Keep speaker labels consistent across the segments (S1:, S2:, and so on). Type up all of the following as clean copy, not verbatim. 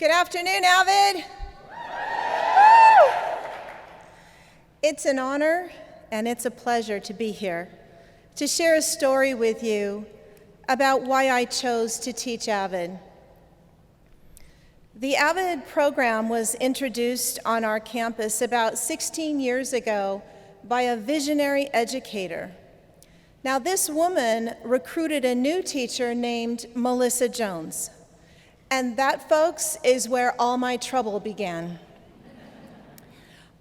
S1: Good afternoon, Avid. It's an honor and it's a pleasure to be here to share a story with you about why I chose to teach Avid. The Avid program was introduced on our campus about 16 years ago by a visionary educator. Now, this woman recruited a new teacher named Melissa Jones. And that, folks, is where all my trouble began.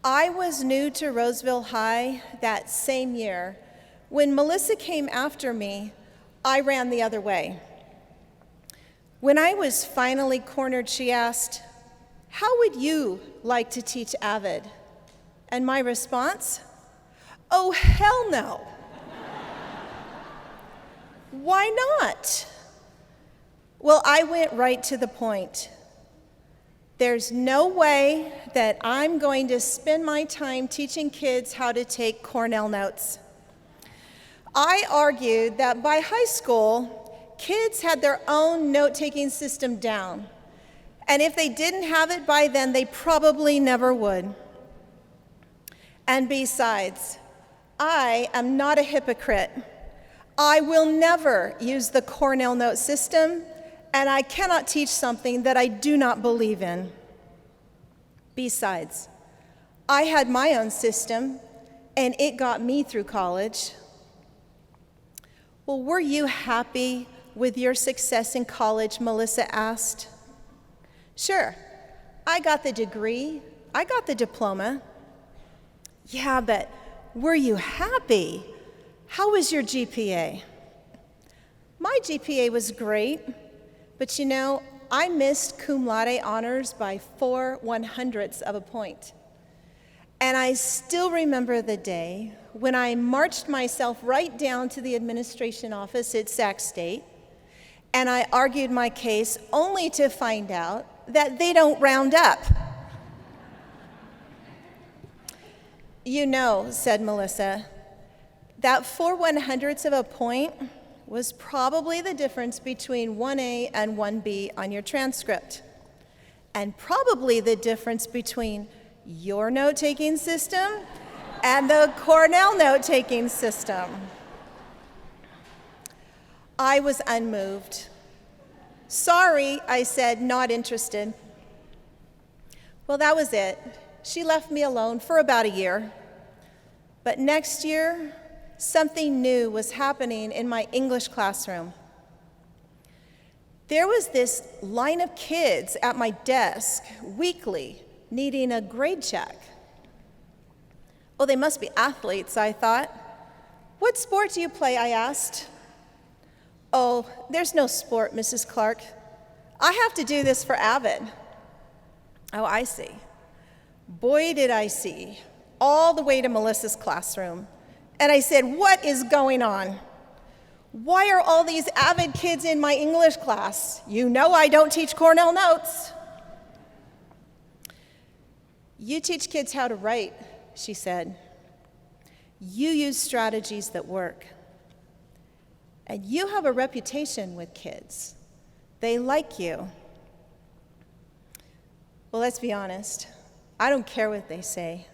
S1: I was new to Roseville High that same year. When Melissa came after me, I ran the other way. When I was finally cornered, she asked, "How would you like to teach Avid?" And my response, "Oh, hell no." Why not? Well, I went right to the point. There's no way that I'm going to spend my time teaching kids how to take Cornell notes. I argued that by high school, kids had their own note-taking system down. And if they didn't have it by then, they probably never would. And besides, I am not a hypocrite. I will never use the Cornell note system, and I cannot teach something that I do not believe in. Besides, I had my own system, and it got me through college. Well, were you happy with your success in college, Melissa asked. Sure, I got the degree, I got the diploma. Yeah, but were you happy? How was your GPA? My GPA was great. But you know, I missed cum laude honors by 4/100ths of a point. And I still remember the day when I marched myself right down to the administration office at Sac State, and I argued my case only to find out that they don't round up. You know, said Melissa, that 4/100ths of a point was probably the difference between 1A and 1B on your transcript, and probably the difference between your note-taking system and the Cornell note-taking system. I was unmoved. Sorry, I said, not interested. Well, that was it. She left me alone for about a year. But next year, something new was happening in my English classroom. There was this line of kids at my desk weekly needing a grade check. Oh, they must be athletes, I thought. What sport do you play, I asked. Oh, there's no sport, Mrs. Clark. I have to do this for Avid. Oh, I see. Boy, did I see, all the way to Melissa's classroom. And I said, what is going on? Why are all these Avid kids in my English class? You know I don't teach Cornell notes. You teach kids how to write, she said. You use strategies that work. And you have a reputation with kids. They like you. Well, let's be honest. I don't care what they say.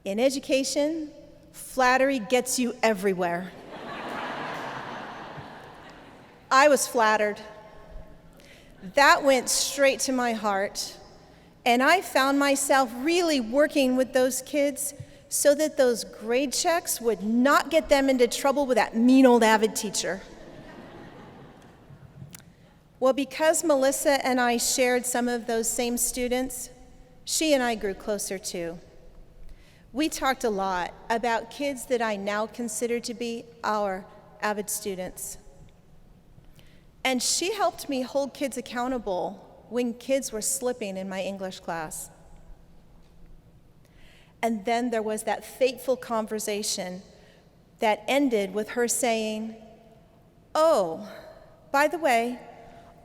S1: In education, flattery gets you everywhere. I was flattered. That went straight to my heart. And I found myself really working with those kids so that those grade checks would not get them into trouble with that mean old Avid teacher. Well, because Melissa and I shared some of those same students, she and I grew closer too. We talked a lot about kids that I now consider to be our Avid students. And she helped me hold kids accountable when kids were slipping in my English class. And then there was that fateful conversation that ended with her saying, "Oh, by the way,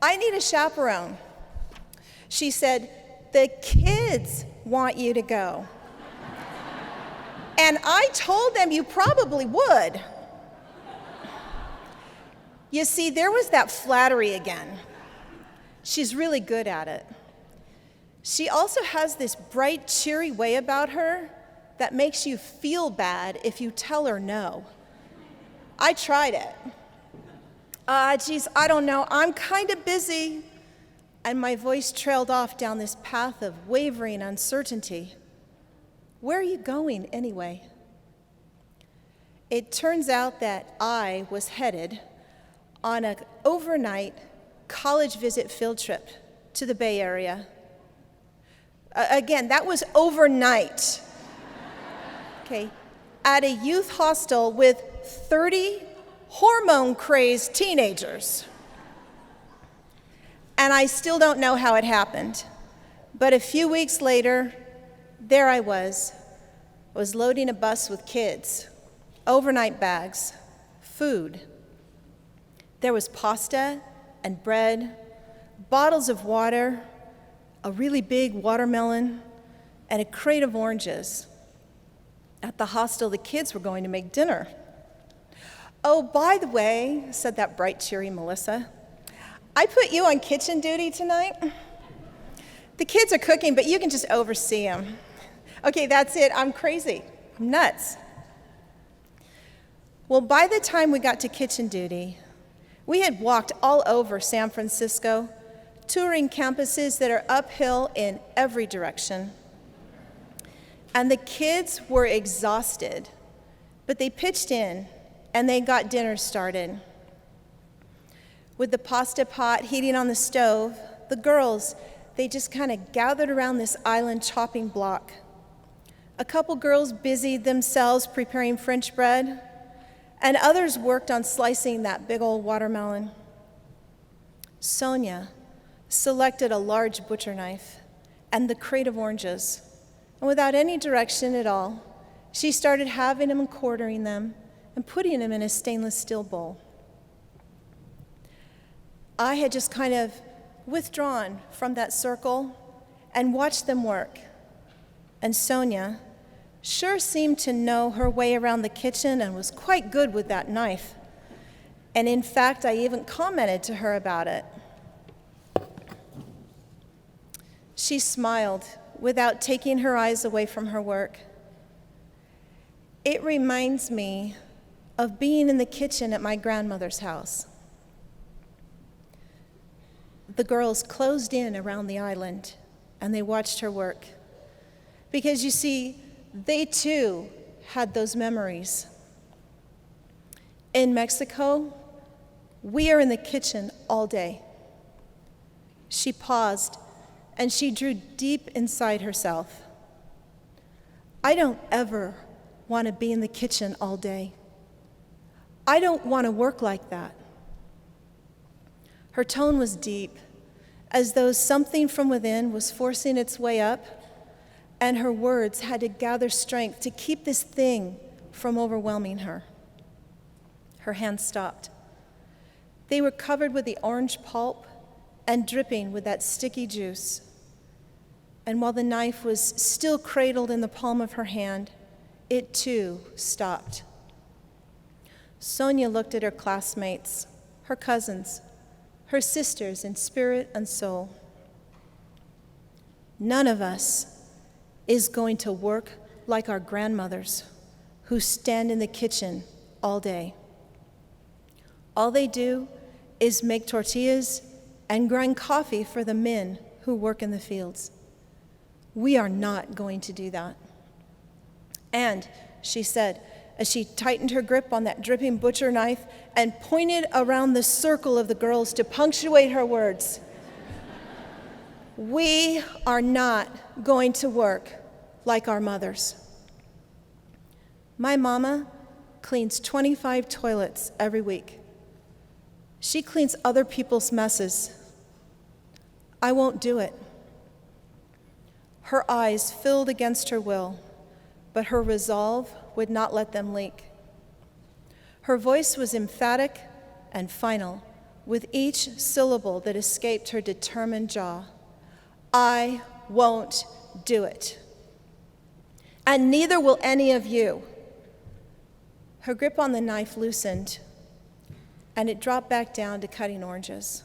S1: I need a chaperone." She said, "The kids want you to go." And I told them you probably would. You see, there was that flattery again. She's really good at it. She also has this bright, cheery way about her that makes you feel bad if you tell her no. I tried it. Geez, I don't know, I'm kind of busy. And my voice trailed off down this path of wavering uncertainty. Where are you going anyway? It turns out that I was headed on an overnight college visit field trip to the Bay Area. Again, that was overnight. Okay, at a youth hostel with 30 hormone-crazed teenagers. And I still don't know how it happened. But a few weeks later, there I was loading a bus with kids, overnight bags, food. There was pasta and bread, bottles of water, a really big watermelon, and a crate of oranges. At the hostel, the kids were going to make dinner. Oh, by the way, said that bright, cheery Melissa, I put you on kitchen duty tonight. The kids are cooking, but you can just oversee them. Okay, that's it. I'm crazy. I'm nuts. Well, by the time we got to kitchen duty, we had walked all over San Francisco, touring campuses that are uphill in every direction. And the kids were exhausted, but they pitched in and they got dinner started. With the pasta pot heating on the stove, the girls, they just kind of gathered around this island chopping block. A couple girls busied themselves preparing French bread, and others worked on slicing that big old watermelon. Sonia selected a large butcher knife and the crate of oranges, and without any direction at all, she started halving them and quartering them and putting them in a stainless steel bowl. I had just kind of withdrawn from that circle and watched them work. And Sonia sure seemed to know her way around the kitchen and was quite good with that knife. And in fact, I even commented to her about it. She smiled without taking her eyes away from her work. It reminds me of being in the kitchen at my grandmother's house. The girls closed in around the island and they watched her work. Because you see, they too had those memories. In Mexico, we are in the kitchen all day. She paused and she drew deep inside herself. I don't ever want to be in the kitchen all day. I don't want to work like that. Her tone was deep, as though something from within was forcing its way up, and her words had to gather strength to keep this thing from overwhelming her. Her hands stopped. They were covered with the orange pulp and dripping with that sticky juice. And while the knife was still cradled in the palm of her hand, it too stopped. Sonia looked at her classmates, her cousins, her sisters in spirit and soul. None of us is going to work like our grandmothers who stand in the kitchen all day. All they do is make tortillas and grind coffee for the men who work in the fields. We are not going to do that. And, she said, as she tightened her grip on that dripping butcher knife and pointed around the circle of the girls to punctuate her words, we are not going to work like our mothers. My mama cleans 25 toilets every week. She cleans other people's messes. I won't do it. Her eyes filled against her will, but her resolve would not let them leak. Her voice was emphatic and final, with each syllable that escaped her determined jaw. I won't do it. And neither will any of you. Her grip on the knife loosened, and it dropped back down to cutting oranges.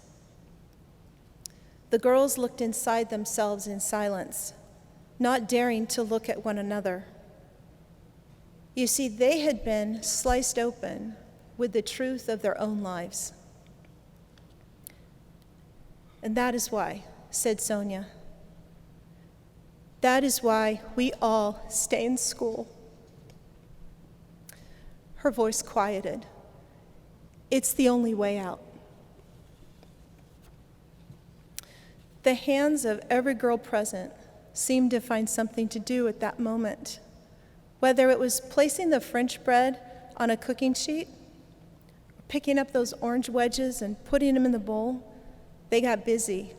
S1: The girls looked inside themselves in silence, not daring to look at one another. You see, they had been sliced open with the truth of their own lives. And that is why, said Sonia, that is why we all stay in school. Her voice quieted. It's the only way out. The hands of every girl present seemed to find something to do at that moment. Whether it was placing the French bread on a cooking sheet, or picking up those orange wedges and putting them in the bowl, they got busy.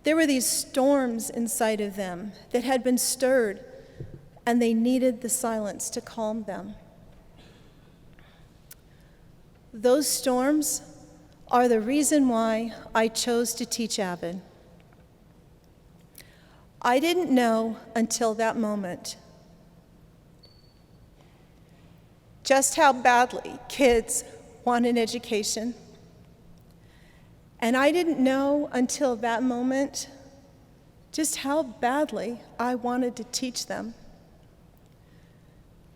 S1: There were these storms inside of them that had been stirred, and they needed the silence to calm them. Those storms are the reason why I chose to teach Avid. I didn't know until that moment just how badly kids want an education. And I didn't know until that moment just how badly I wanted to teach them.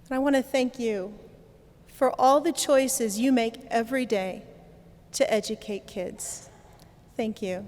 S1: And I want to thank you for all the choices you make every day to educate kids. Thank you.